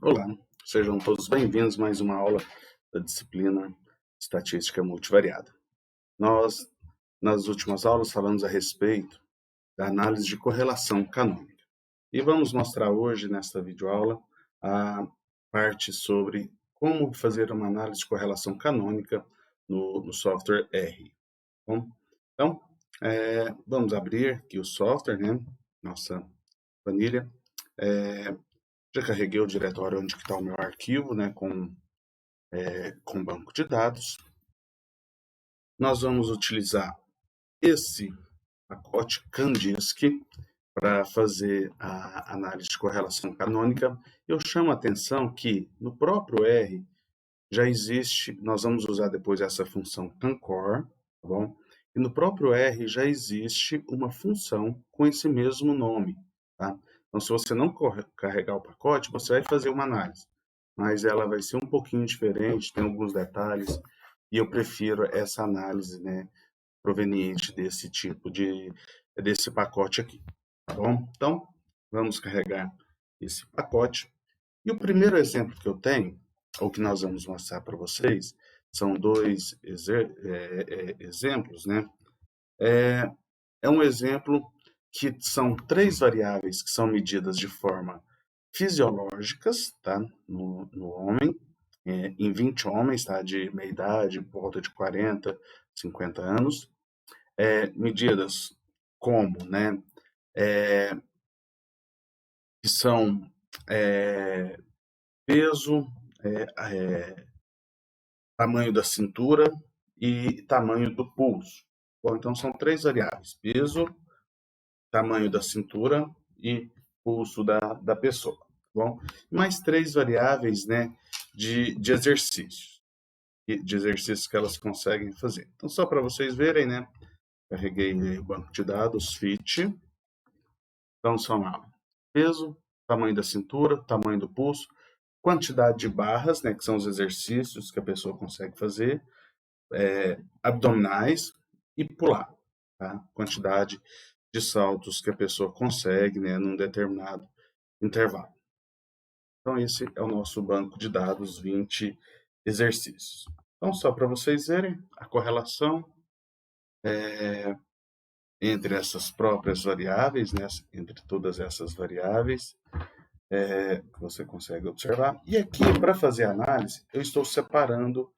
Olá, sejam todos bem-vindos a mais uma aula da disciplina Estatística Multivariada. Nós, nas últimas aulas, falamos a respeito da análise de correlação canônica. E vamos mostrar hoje, nesta videoaula, a parte sobre como fazer uma análise de correlação canônica no software R. Bom, então, vamos abrir aqui o software, né? Nossa planilha. Já carreguei o diretório onde está o meu arquivo, né, com banco de dados. Nós vamos utilizar esse pacote Kandinsky para fazer a análise de correlação canônica. Eu chamo a atenção que no próprio R já existe, nós vamos usar depois essa função cancor, tá bom? E no próprio R já existe uma função com esse mesmo nome, tá? Então, se você não carregar o pacote, você vai fazer uma análise, mas ela vai ser um pouquinho diferente, tem alguns detalhes, e eu prefiro essa análise, né, proveniente desse desse pacote aqui, tá bom? Então, vamos carregar esse pacote. E o primeiro exemplo que eu tenho, ou que nós vamos mostrar para vocês, são dois exemplos, né? É um exemplo que são três variáveis que são medidas de forma fisiológicas, tá? No homem, em 20 homens, tá? De meia idade, por volta de 40, 50 anos. Medidas como, né? Que são peso, tamanho da cintura e tamanho do pulso. Bom, então são três variáveis: peso, tamanho da cintura e pulso da pessoa. Bom, mais três variáveis, né, de exercícios, de exercícios que elas conseguem fazer. Então, só para vocês verem, né, carreguei o banco de dados, FIT. Vamos somar peso, tamanho da cintura, tamanho do pulso, quantidade de barras, né, que são os exercícios que a pessoa consegue fazer, abdominais e pular, tá? Quantidade de saltos que a pessoa consegue, né, num determinado intervalo. Então, esse é o nosso banco de dados, 20 exercícios. Então, só para vocês verem a correlação entre essas próprias variáveis, né, entre todas essas variáveis, que você consegue observar. E aqui, para fazer a análise, eu estou separando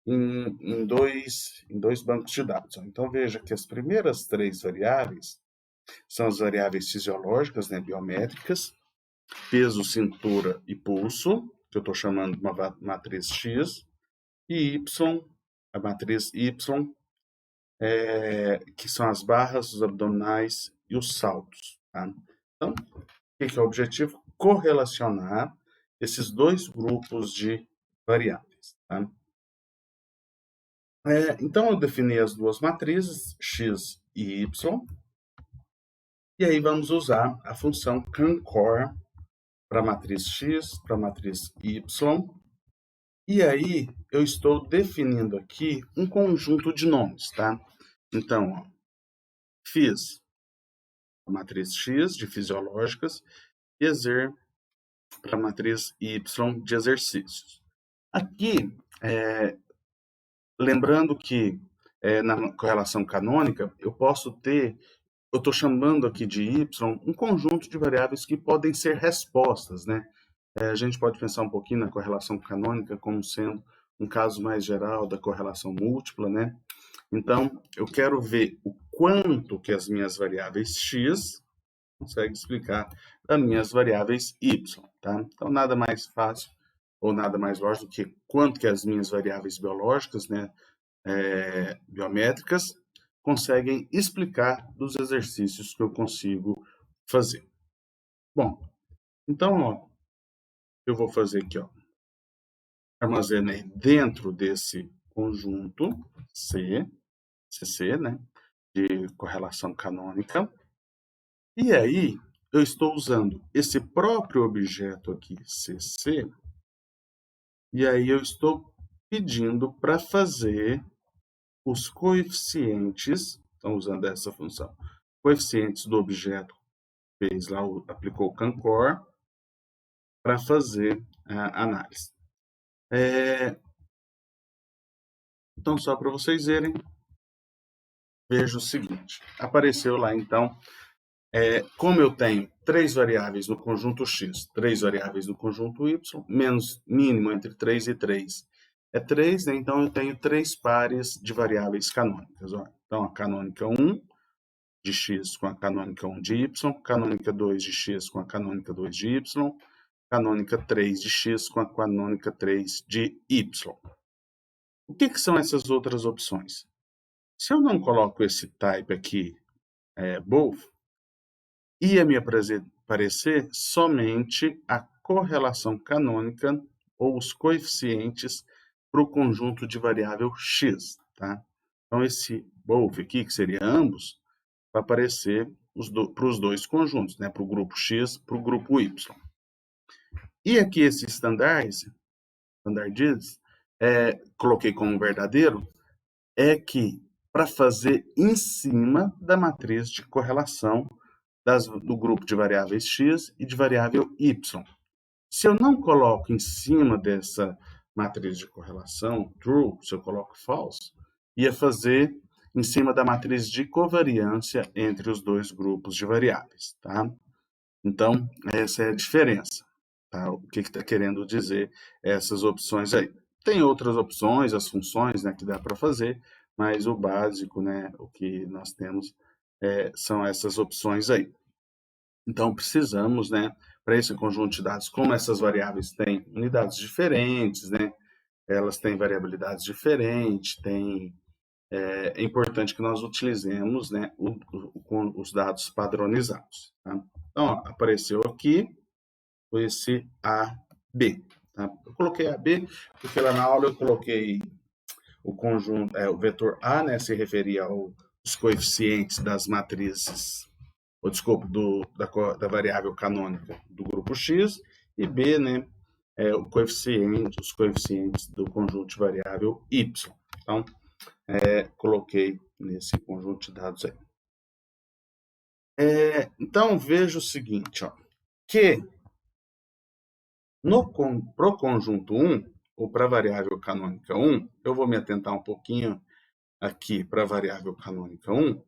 em dois bancos de dados. Então, veja que as primeiras três variáveis são as variáveis fisiológicas, né, biométricas, peso, cintura e pulso, que eu estou chamando de uma matriz X, e Y, a matriz Y, que são as barras, os abdominais e os saltos. Tá? Então, o que é o objetivo? Correlacionar esses dois grupos de variáveis. Tá? Então, eu defini as duas matrizes, x e y, e aí vamos usar a função cancor para a matriz x, para a matriz y, e aí eu estou definindo aqui um conjunto de nomes, tá? Então, ó, fiz a matriz x de fisiológicas e exer para a matriz y de exercícios. Aqui, lembrando que na correlação canônica, eu estou chamando aqui de y um conjunto de variáveis que podem ser respostas, né? A gente pode pensar um pouquinho na correlação canônica como sendo um caso mais geral da correlação múltipla, né? Então, eu quero ver o quanto que as minhas variáveis x conseguem explicar as minhas variáveis y, tá? Então, nada mais fácil ou nada mais lógico do que quanto que as minhas variáveis biológicas, né, biométricas, conseguem explicar dos exercícios que eu consigo fazer. Bom, então, ó, eu vou fazer aqui, ó, armazenei dentro desse conjunto CC, né, de correlação canônica, e aí eu estou usando esse próprio objeto aqui, CC, e aí eu estou pedindo para fazer os coeficientes, então usando essa função, coeficientes do objeto, fez lá, aplicou o cancor, para fazer a análise. Então, só para vocês verem, veja o seguinte, apareceu lá então, como eu tenho 3 variáveis no conjunto X, 3 variáveis no conjunto Y, menos mínimo entre 3 e 3 é 3, né? Então eu tenho 3 pares de variáveis canônicas. Ó. Então a canônica 1 de X com a canônica 1 de Y, canônica 2 de X com a canônica 2 de Y, canônica 3 de X com a canônica 3 de Y. O que são essas outras opções? Se eu não coloco esse type aqui, both, ia me aparecer somente a correlação canônica ou os coeficientes para o conjunto de variável x. Tá? Então, esse both aqui, que seria ambos, vai aparecer para os dois conjuntos, né? Para o grupo x, para o grupo y. E aqui esse standardize, coloquei como verdadeiro, é que para fazer em cima da matriz de correlação do grupo de variáveis x e de variável y. Se eu não coloco em cima dessa matriz de correlação true, se eu coloco false, ia fazer em cima da matriz de covariância entre os dois grupos de variáveis. Tá? Então, essa é a diferença. Tá? O que está querendo dizer essas opções aí? Tem outras opções, as funções, né, que dá para fazer, mas o básico, né, o que nós temos são essas opções aí. Então, precisamos, né, para esse conjunto de dados, como essas variáveis têm unidades diferentes, né, elas têm variabilidades diferentes, é importante que nós utilizemos, né, os dados padronizados. Tá? Então, ó, apareceu aqui esse AB. Tá? Eu coloquei AB porque lá na aula eu coloquei o conjunto, o vetor A, né, se referia aos coeficientes das matrizes, ou desculpa, da variável canônica do grupo X, e B, né, os coeficientes do conjunto de variável Y. Então, coloquei nesse conjunto de dados aí. Então, veja o seguinte, ó, que para o conjunto 1, ou para a variável canônica 1, eu vou me atentar um pouquinho aqui para a variável canônica 1,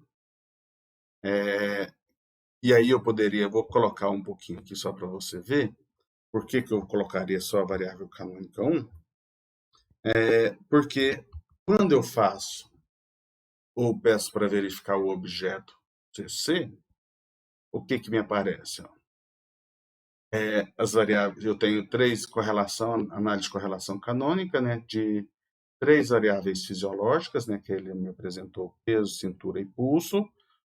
e aí vou colocar um pouquinho aqui só para você ver, por que eu colocaria só a variável canônica 1? Porque quando eu faço ou peço para verificar o objeto CC, o que me aparece? Ó? As variáveis, eu tenho análise de correlação canônica, né, de 3 variáveis fisiológicas, né, que ele me apresentou, peso, cintura e pulso,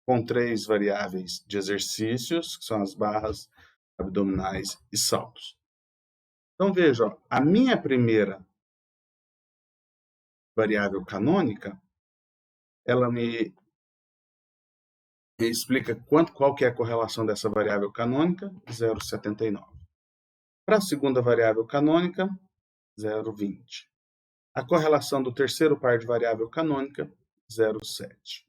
com 3 variáveis de exercícios, que são as barras, abdominais e saltos. Então, veja, ó, a minha primeira variável canônica, ela me explica qual que é a correlação dessa variável canônica, 0,79. Para a segunda variável canônica, 0,20. A correlação do terceiro par de variável canônica, 0,7.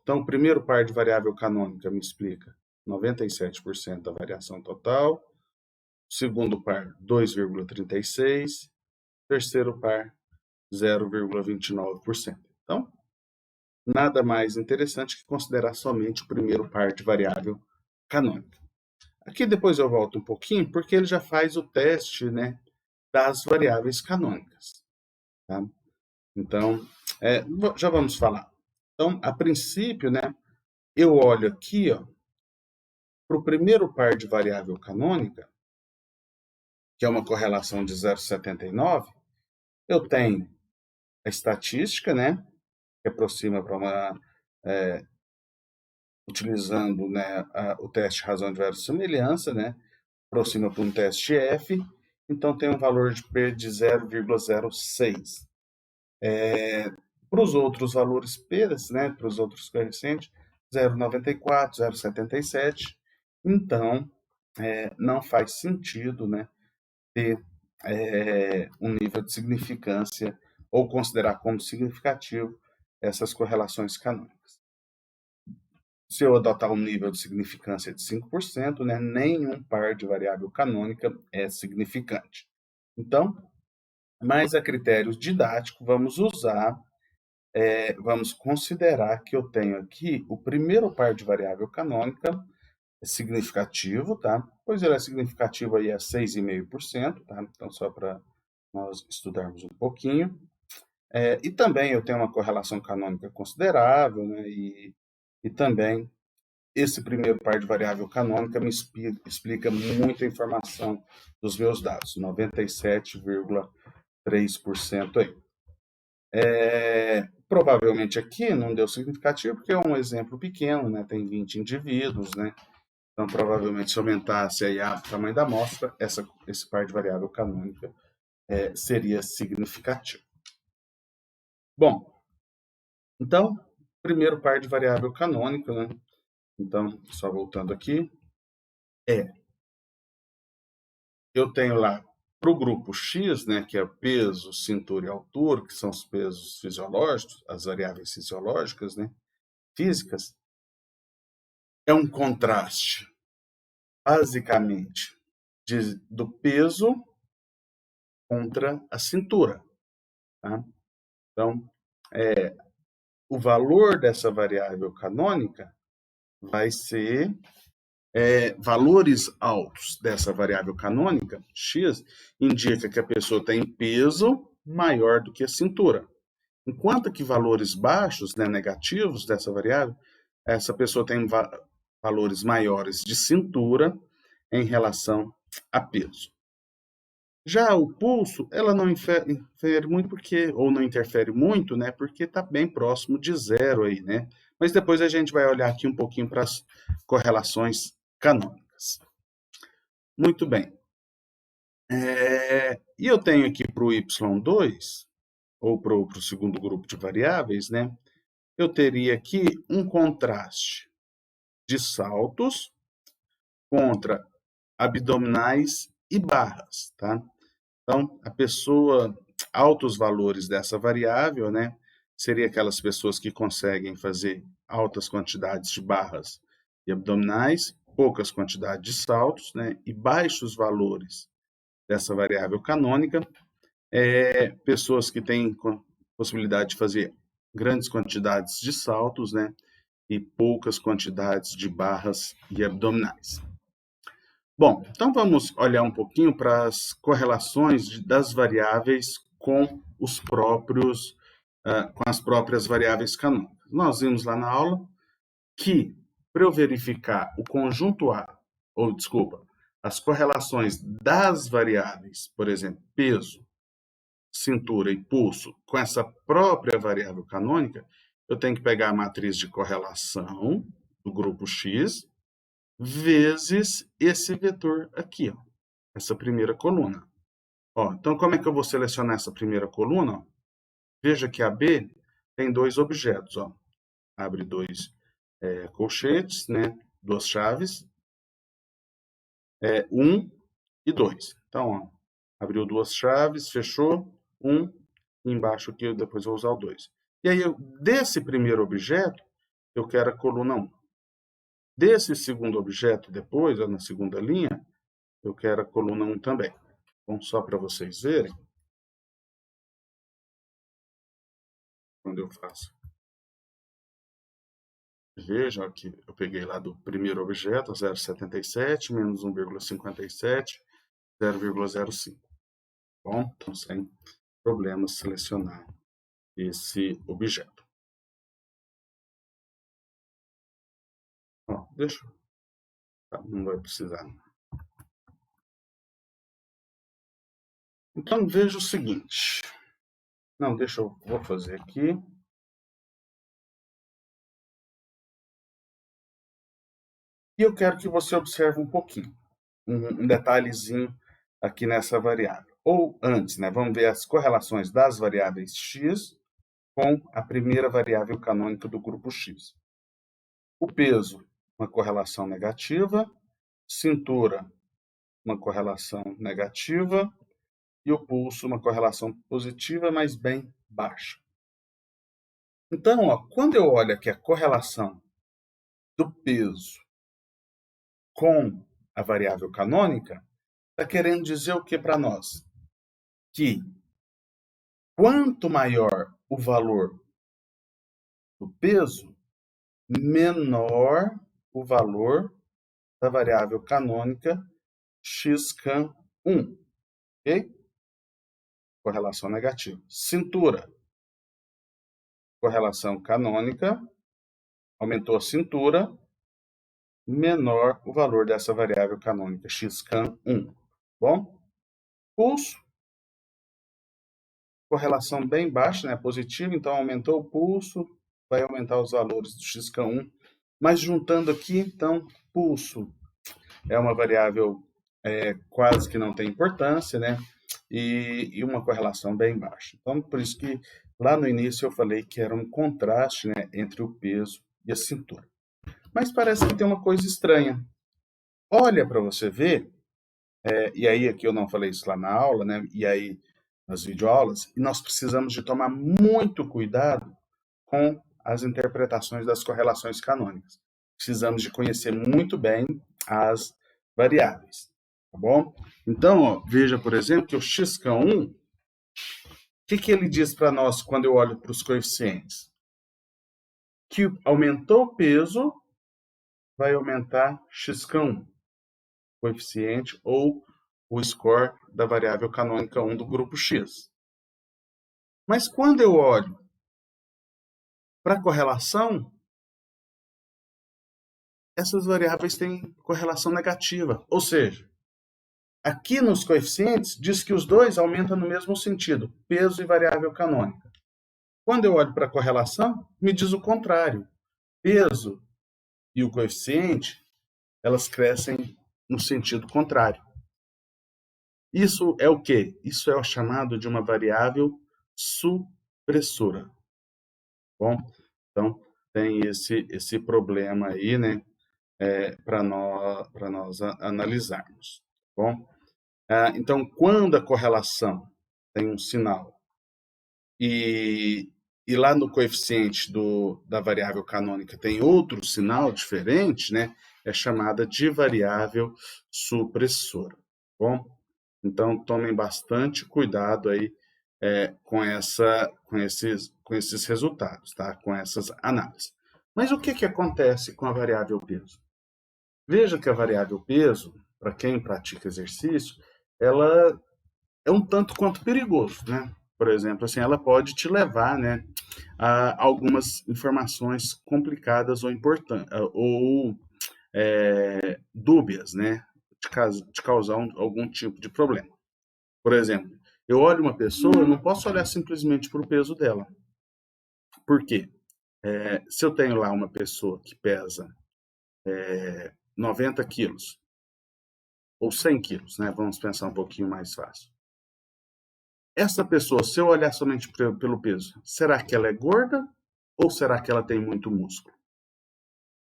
Então, o primeiro par de variável canônica me explica 97% da variação total. O segundo par, 2,36%. Terceiro par, 0,29%. Então, nada mais interessante que considerar somente o primeiro par de variável canônica. Aqui depois eu volto um pouquinho, porque ele já faz o teste, né, das variáveis canônicas. Tá? Então, já vamos falar. Então, a princípio, né, eu olho aqui para o primeiro par de variável canônica, que é uma correlação de 0,79, eu tenho a estatística, né, que aproxima para uma... utilizando, né, o teste razão de verossimilhança, né, aproxima para um teste F, então tem um valor de P de 0,06. Para os outros valores P, né, para os outros coeficientes, 0,94, 0,77. Então, não faz sentido, né, ter um nível de significância ou considerar como significativo essas correlações canônicas. Se eu adotar um nível de significância de 5%, né, nenhum par de variável canônica é significante. Então, mas a critério didático, vamos considerar que eu tenho aqui o primeiro par de variável canônica é significativo, tá? Pois ele é significativo aí a 6,5%, tá? Então, só para nós estudarmos um pouquinho. E também eu tenho uma correlação canônica considerável, né? E também esse primeiro par de variável canônica me explica muita informação dos meus dados, 97,3% aí. Provavelmente aqui não deu significativo, porque é um exemplo pequeno, né? Tem 20 indivíduos, né? Então, provavelmente, se aumentasse aí o tamanho da amostra, esse par de variável canônica seria significativo. Bom, então, primeiro par de variável canônica, né? Então, só voltando aqui, eu tenho lá para o grupo X, né, que é peso, cintura e altura, que são os pesos fisiológicos, as variáveis fisiológicas, né, físicas, é um contraste, basicamente, do peso contra a cintura. Tá? Então, o valor dessa variável canônica vai ser valores altos dessa variável canônica, x, indica que a pessoa tem peso maior do que a cintura. Enquanto que valores baixos, né, negativos dessa variável, essa pessoa tem valores maiores de cintura em relação a peso. Já o pulso, ela não interfere muito ou não interfere muito, né? Porque está bem próximo de zero aí, né? Mas depois a gente vai olhar aqui um pouquinho para as correlações canônicas. Muito bem. E eu tenho aqui para o y2, ou para o segundo grupo de variáveis, né? Eu teria aqui um contraste de saltos contra abdominais e barras, tá? Então, a pessoa, altos valores dessa variável, né? Seria aquelas pessoas que conseguem fazer altas quantidades de barras e abdominais, poucas quantidades de saltos, né? E baixos valores dessa variável canônica, pessoas que têm possibilidade de fazer grandes quantidades de saltos, né? E poucas quantidades de barras e abdominais. Bom, então vamos olhar um pouquinho para as correlações das variáveis com com as próprias variáveis canônicas. Nós vimos lá na aula que, para eu verificar o conjunto A, ou desculpa, as correlações das variáveis, por exemplo, peso, cintura e pulso, com essa própria variável canônica, eu tenho que pegar a matriz de correlação do grupo X vezes esse vetor aqui, ó, essa primeira coluna. Ó, então, como é que eu vou selecionar essa primeira coluna? Veja que a B tem dois objetos. Ó. Abre dois colchetes, né? Duas chaves, 1 e 2. Então, ó, abriu duas chaves, fechou, 1, e embaixo aqui eu depois vou usar o 2. E aí, desse primeiro objeto, eu quero a coluna 1. Desse segundo objeto, depois, ó, na segunda linha, eu quero a coluna 1 também. Então, só para vocês verem, quando eu faço. Veja que eu peguei lá do primeiro objeto, 0,77 menos 1,57, 0,05. Bom, então, sem problemas, selecionar esse objeto. Ó, deixa eu... Tá, não vai precisar. Então, veja o seguinte. Não, vou fazer aqui. E eu quero que você observe um pouquinho, um detalhezinho aqui nessa variável. Ou antes, né, vamos ver as correlações das variáveis x com a primeira variável canônica do grupo X. O peso, uma correlação negativa, cintura, uma correlação negativa, e o pulso, uma correlação positiva, mas bem baixa. Então, ó, quando eu olho aqui a correlação do peso com a variável canônica está querendo dizer o que para nós? Que quanto maior o valor do peso, menor o valor da variável canônica xcan1, ok? Correlação negativa. Cintura, correlação canônica, aumentou a cintura, menor o valor dessa variável canônica xcan1. Bom? Pulso, correlação bem baixa, né? Positiva, então aumentou o pulso, vai aumentar os valores do xcan1. Mas juntando aqui, então, pulso é uma variável quase que não tem importância, né? E uma correlação bem baixa. Então, por isso que lá no início eu falei que era um contraste, né, entre o peso e a cintura. Mas parece que tem uma coisa estranha. Olha para você ver, e aí aqui eu não falei isso lá na aula, né? E aí nas videoaulas, e nós precisamos de tomar muito cuidado com as interpretações das correlações canônicas. Precisamos de conhecer muito bem as variáveis, tá bom? Então, ó, veja, por exemplo, que o xcan1, o que ele diz para nós quando eu olho para os coeficientes? Que aumentou o peso, vai aumentar xcan1, coeficiente ou o score da variável canônica 1 do grupo X. Mas quando eu olho para a correlação, essas variáveis têm correlação negativa. Ou seja, aqui nos coeficientes diz que os dois aumentam no mesmo sentido, peso e variável canônica. Quando eu olho para a correlação, me diz o contrário. Peso e o coeficiente, elas crescem no sentido contrário. Isso é o quê? Isso é o chamado de uma variável supressora. Bom, então tem esse problema aí, né, para nós analisarmos. Bom, então quando a correlação tem um sinal e lá no coeficiente da variável canônica tem outro sinal diferente, né, é chamada de variável supressora. Bom, então tomem bastante cuidado aí com esses resultados, tá? Com essas análises. Mas o que acontece com a variável peso? Veja que a variável peso, para quem pratica exercício, ela é um tanto quanto perigoso, né? Por exemplo, assim, ela pode te levar, né, a algumas informações complicadas ou importantes, ou dúbias, né? De causar algum tipo de problema. Por exemplo, eu olho uma pessoa, eu não posso olhar simplesmente para o peso dela. Por quê? Se eu tenho lá uma pessoa que pesa 90 quilos, ou 100 quilos, né? Vamos pensar um pouquinho mais fácil. Essa pessoa, se eu olhar somente pelo peso, será que ela é gorda ou será que ela tem muito músculo?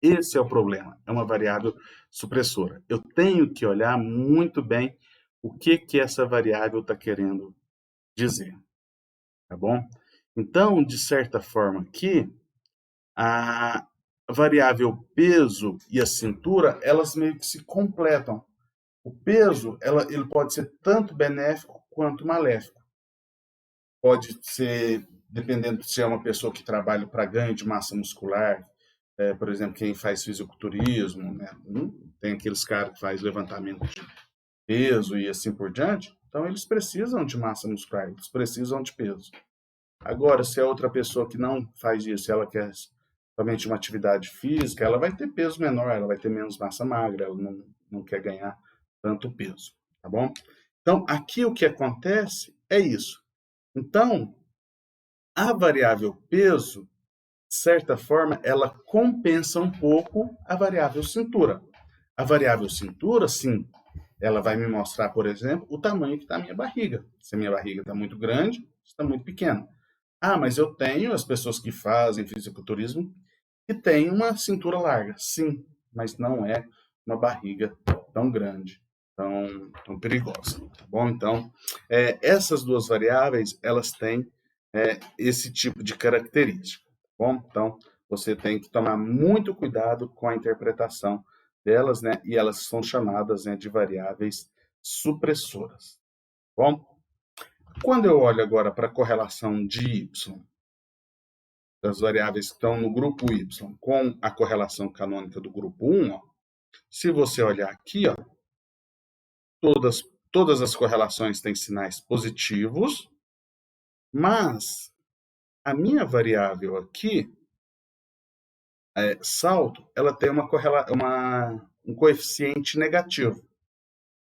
Esse é o problema, é uma variável supressora. Eu tenho que olhar muito bem o que essa variável está querendo dizer, tá bom? Então, de certa forma aqui, a variável peso e a cintura, elas meio que se completam. O peso, ele pode ser tanto benéfico quanto maléfico. Pode ser, dependendo se é uma pessoa que trabalha para ganho de massa muscular, por exemplo, quem faz fisiculturismo, né? Tem aqueles caras que faz levantamento de peso e assim por diante, então eles precisam de massa muscular, eles precisam de peso. Agora, se é outra pessoa que não faz isso, ela quer somente uma atividade física, ela vai ter peso menor, ela vai ter menos massa magra, ela não quer ganhar tanto peso, tá bom? Então, aqui o que acontece é isso. Então, a variável peso, de certa forma, ela compensa um pouco a variável cintura. A variável cintura, sim, ela vai me mostrar, por exemplo, o tamanho que está a minha barriga. Se a minha barriga está muito grande, está muito pequena. Ah, mas eu tenho as pessoas que fazem fisiculturismo que têm uma cintura larga. Sim, mas não é uma barriga tão grande, tão perigosa, tá bom? Então, essas duas variáveis, elas têm esse tipo de característica, tá bom? Então, você tem que tomar muito cuidado com a interpretação delas, né? E elas são chamadas, né, de variáveis supressoras. Bom, quando eu olho agora para a correlação de y, das variáveis que estão no grupo y, com a correlação canônica do grupo 1, ó, se você olhar aqui, ó, todas as correlações têm sinais positivos, mas a minha variável aqui, salto, ela tem um coeficiente negativo.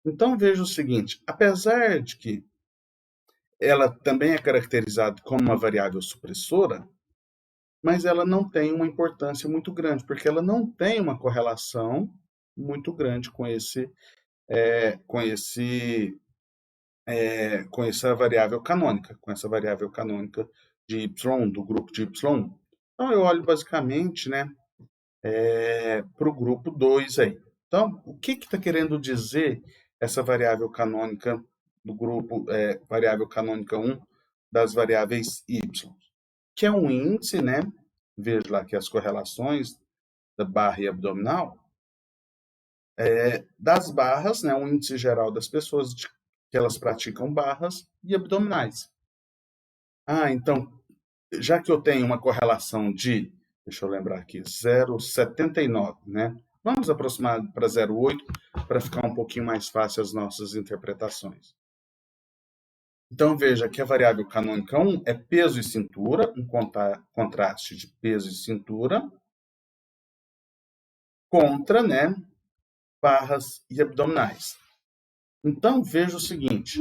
Então, veja o seguinte, apesar de que ela também é caracterizada como uma variável supressora, mas ela não tem uma importância muito grande, porque ela não tem uma correlação muito grande com essa variável canônica, com essa variável canônica de y, do grupo de y1. Então, eu olho basicamente, né, para o grupo 2 aí. Então, o que está querendo dizer essa variável canônica do grupo, variável canônica 1 das variáveis y? Que é um índice, né? Veja lá que as correlações da barra e abdominal, das barras, né? Um índice geral das pessoas que elas praticam barras e abdominais. Então, já que eu tenho uma correlação de, deixa eu lembrar aqui, 0,79, né? Vamos aproximar para 0,8 para ficar um pouquinho mais fácil as nossas interpretações. Então, veja que a variável canônica 1 é peso e cintura, um contraste de peso e cintura, contra, né, barras e abdominais. Então, veja o seguinte,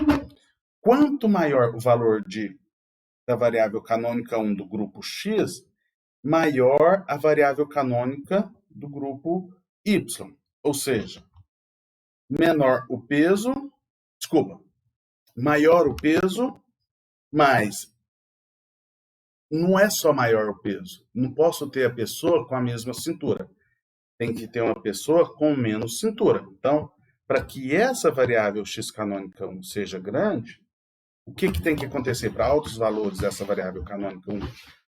quanto maior o valor da variável canônica 1 do grupo X, maior a variável canônica do grupo Y. Ou seja, maior o peso, mas não é só maior o peso. Não posso ter a pessoa com a mesma cintura. Tem que ter uma pessoa com menos cintura. Então, para que essa variável x canônica 1 seja grande, o que tem que acontecer para altos valores dessa variável canônica 1?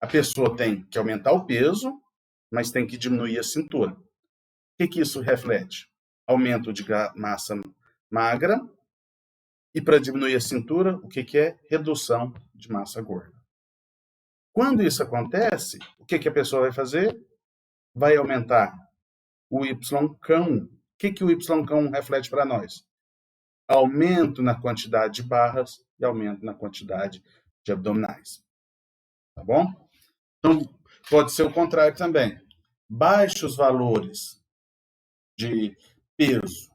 A pessoa tem que aumentar o peso, mas tem que diminuir a cintura. O que isso reflete? Aumento de massa magra. E para diminuir a cintura, o que é? Redução de massa gorda. Quando isso acontece, o que a pessoa vai fazer? Vai aumentar o Y-cão. O que o Y-cão reflete para nós? Aumento na quantidade de barras e aumento na quantidade de abdominais. Tá bom? Então, pode ser o contrário também. Baixos valores de peso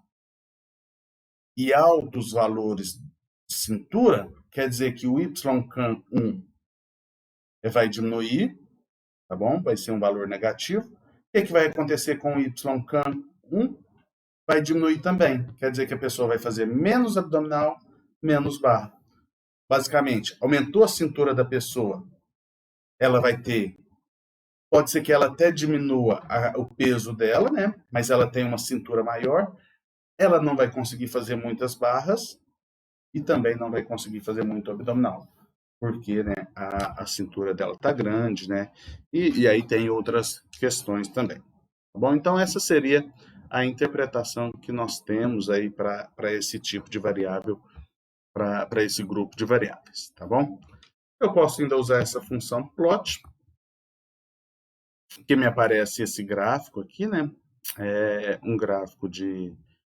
e altos valores de cintura, quer dizer que o Y-cão1 vai diminuir, tá bom? Vai ser um valor negativo. O que vai acontecer com o Y-cão1? Vai diminuir também. Quer dizer que a pessoa vai fazer menos abdominal, menos barra. Basicamente, aumentou a cintura da pessoa, ela vai ter... Pode ser que ela até diminua o peso dela, né? Mas ela tem uma cintura maior. Ela não vai conseguir fazer muitas barras e também não vai conseguir fazer muito abdominal, porque, né, a cintura dela está grande, né? E aí tem outras questões também. Tá bom? Então, essa seria a interpretação que nós temos aí para esse tipo de variável, para esse grupo de variáveis, tá bom? Eu posso ainda usar essa função plot, que me aparece esse gráfico aqui, né? É um gráfico de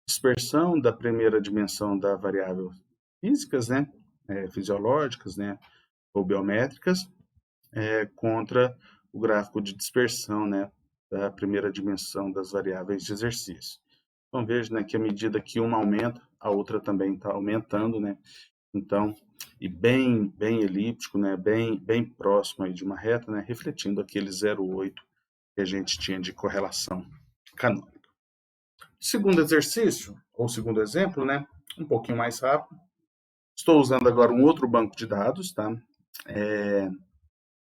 dispersão da primeira dimensão da variável físicas, né? Fisiológicas, né? Ou biométricas, contra o gráfico de dispersão, né? Da primeira dimensão das variáveis de exercício. Então, veja, né, que à medida que uma aumenta, a outra também está aumentando, né? Então, e bem elíptico, né? Bem próximo aí de uma reta, né? Refletindo aquele 0,8 que a gente tinha de correlação canônica. Segundo exercício, ou segundo exemplo, né? Um pouquinho mais rápido. Estou usando agora um outro banco de dados, tá?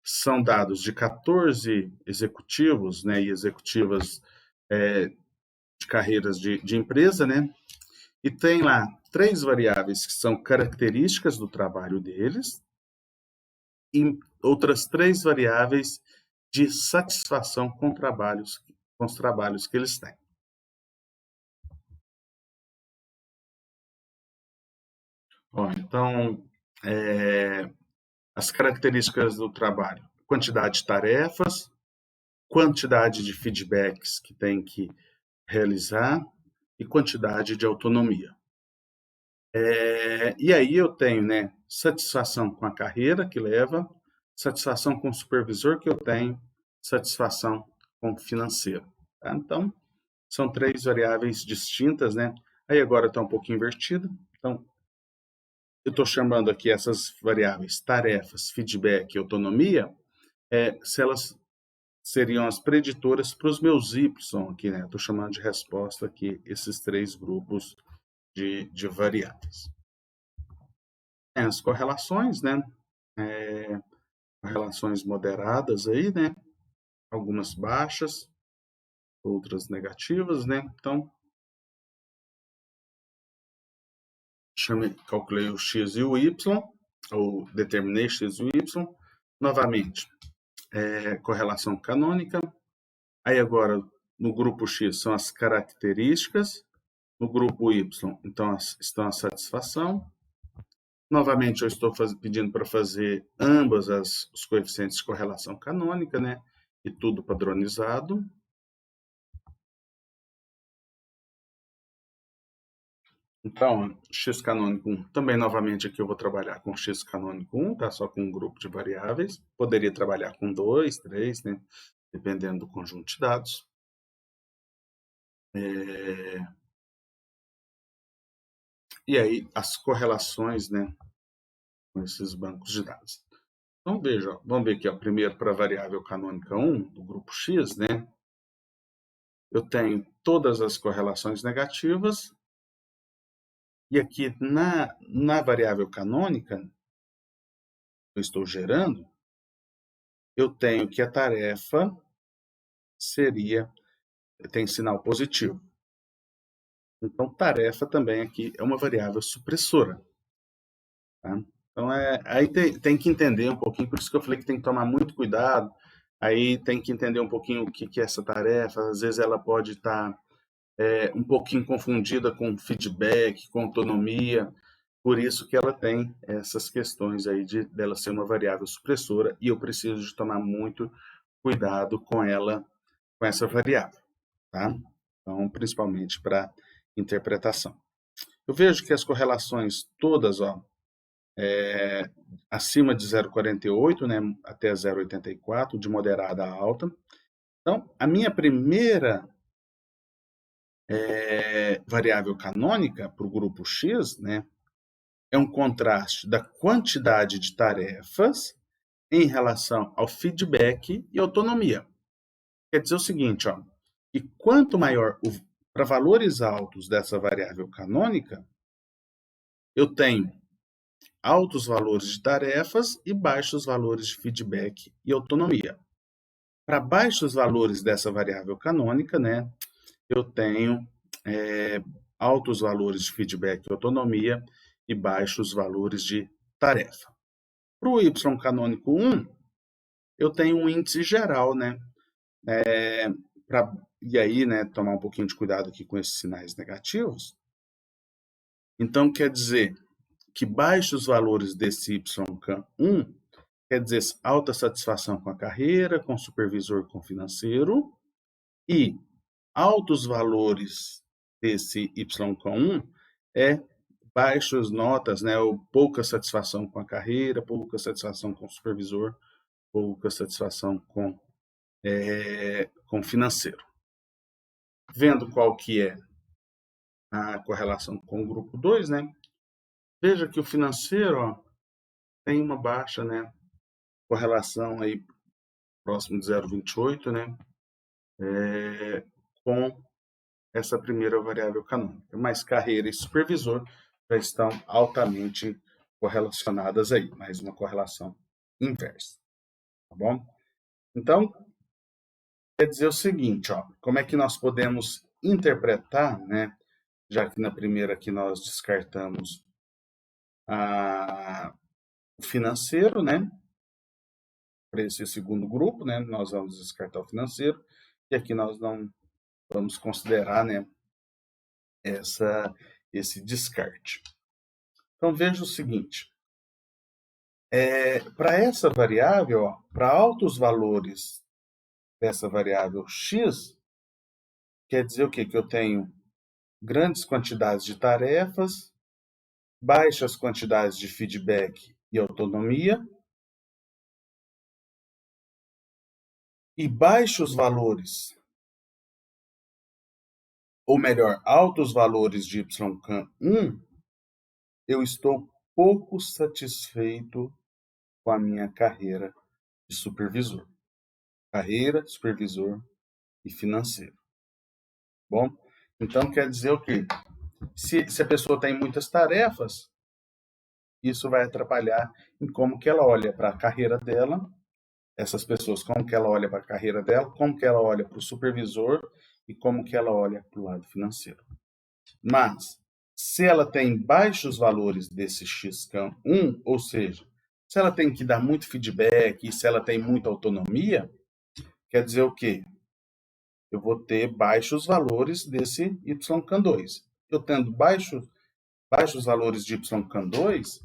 São dados de 14 executivos, né? E executivas de carreiras de empresa, né? E tem lá 3 variáveis que são características do trabalho deles e outras 3 variáveis de satisfação com os trabalhos que eles têm. Ó, então, as características do trabalho: quantidade de tarefas, quantidade de feedbacks que tem que realizar e quantidade de autonomia. E aí eu tenho, né, satisfação com a carreira que leva, satisfação com o supervisor que eu tenho, satisfação com o financeiro. Tá? Então, são três variáveis distintas, né? Aí agora está um pouquinho invertido. Então, eu estou chamando aqui essas variáveis tarefas, feedback e autonomia, se elas seriam as preditoras para os meus Y aqui, né? Estou chamando de resposta aqui esses três grupos de variáveis. As correlações, né? Correlações moderadas aí, né? Algumas baixas, outras negativas, né? Então, calculei o x e o y, ou determinei x e o y. Novamente, correlação canônica. Aí agora, no grupo X são as características, no grupo Y então, estão a satisfação. Novamente, eu estou pedindo para fazer ambas os coeficientes de correlação canônica, né? E tudo padronizado. Então, x canônico 1, também novamente aqui eu vou trabalhar com x canônico 1, tá? Só com um grupo de variáveis. Poderia trabalhar com 2, 3, né? Dependendo do conjunto de dados. E aí, as correlações, né? Com esses bancos de dados. Então, veja, vamos ver aqui, ó, primeiro para a variável canônica 1, do grupo X, né? Eu tenho todas as correlações negativas. E aqui, na variável canônica, eu estou gerando, eu tenho que a tarefa tem sinal positivo. Então, tarefa também aqui é uma variável supressora. Tá? Então, aí tem que entender um pouquinho, por isso que eu falei que tem que tomar muito cuidado. Aí tem que entender um pouquinho o que é essa tarefa. Às vezes ela pode estar um pouquinho confundida com feedback, com autonomia. Por isso que ela tem essas questões aí dela ser uma variável supressora e eu preciso de tomar muito cuidado com ela, com essa variável, tá? Então, principalmente para interpretação. Eu vejo que as correlações todas, ó, acima de 0,48, né, até 0,84, de moderada a alta. Então, a minha primeira variável canônica para o grupo X, né, é um contraste da quantidade de tarefas em relação ao feedback e autonomia. Quer dizer o seguinte, ó, que quanto maior para valores altos dessa variável canônica, eu tenho altos valores de tarefas e baixos valores de feedback e autonomia. Para baixos valores dessa variável canônica, né, eu tenho altos valores de feedback e autonomia e baixos valores de tarefa. Para o y canônico 1, eu tenho um índice geral, né? E aí, né, tomar um pouquinho de cuidado aqui com esses sinais negativos. Então, quer dizer que baixos valores desse YCAN1 quer dizer alta satisfação com a carreira, com o supervisor, com o financeiro, e altos valores desse YCAN1 baixas notas, né, ou pouca satisfação com a carreira, pouca satisfação com o supervisor, pouca satisfação com o financeiro. Vendo qual que é a correlação com o grupo 2, né? Veja que o financeiro, ó, tem uma baixa, né, correlação aí próximo de 0,28, né, com essa primeira variável canônica. Mas carreira e supervisor já estão altamente correlacionadas aí, mais uma correlação inversa, tá bom? Então, quer dizer o seguinte, ó, como é que nós podemos interpretar, né, já que na primeira aqui nós descartamos o financeiro, né, para esse segundo grupo, né, nós vamos descartar o financeiro, e aqui nós não vamos considerar, né, esse descarte. Então, veja o seguinte, para essa variável, para altos valores dessa variável x, quer dizer o quê? Que eu tenho grandes quantidades de tarefas, baixas quantidades de feedback e autonomia, e baixos valores, ou melhor, altos valores de YCAN1, eu estou pouco satisfeito com a minha carreira de supervisor. Carreira, supervisor e financeiro. Bom, então quer dizer o quê? Se a pessoa tem muitas tarefas, isso vai atrapalhar em como que ela olha para a carreira dela, essas pessoas, como que ela olha para a carreira dela, como que ela olha para o supervisor e como que ela olha para o lado financeiro. Mas, se ela tem baixos valores desse XCAN1, ou seja, se ela tem que dar muito feedback e se ela tem muita autonomia, quer dizer o quê? Eu vou ter baixos valores desse YCAN2. Eu tendo baixos valores de YCAN2,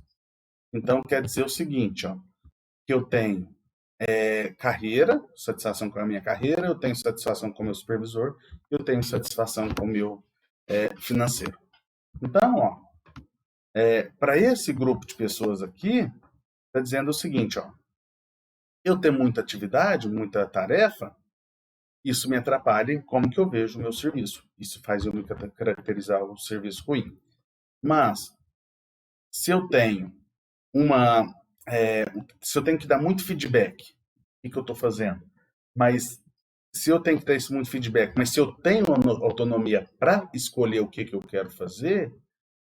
então quer dizer o seguinte, ó, que eu tenho carreira, satisfação com a minha carreira, eu tenho satisfação com o meu supervisor, eu tenho satisfação com o meu financeiro. Então, ó, para esse grupo de pessoas aqui, está dizendo o seguinte, ó, eu tenho muita atividade, muita tarefa, isso me atrapalha em como que eu vejo o meu serviço. Isso faz eu me caracterizar o serviço ruim. Mas, se eu tenho se eu tenho que dar muito feedback, o que eu estou fazendo? Mas se eu tenho que dar esse muito feedback, mas se eu tenho autonomia para escolher o que eu quero fazer,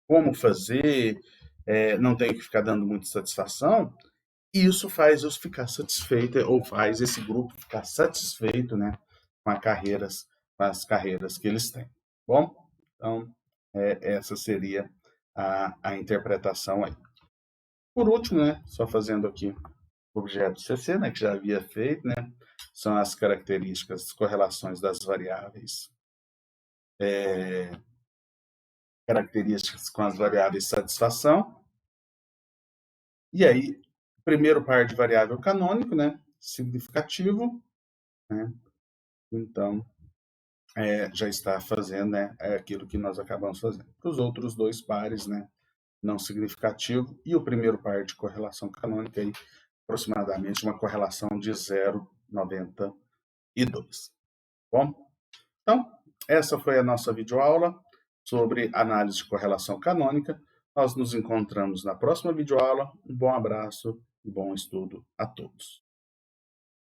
como fazer, não tenho que ficar dando muita satisfação, e isso faz eu ficar satisfeito, ou faz esse grupo ficar satisfeito, né, com as carreiras que eles têm. Bom, então, essa seria a interpretação aí. Por último, né, só fazendo aqui o objeto CC, né, que já havia feito, né, são as características, as correlações das variáveis, características com as variáveis satisfação. E aí, primeiro par de variável canônico, né, significativo, né, então já está fazendo, né, aquilo que nós acabamos fazendo. Para os outros dois pares, né, não significativo, e o primeiro par de correlação canônica, aí, aproximadamente uma correlação de 0,92. Bom, então, essa foi a nossa videoaula sobre análise de correlação canônica. Nós nos encontramos na próxima videoaula. Um bom abraço e bom estudo a todos.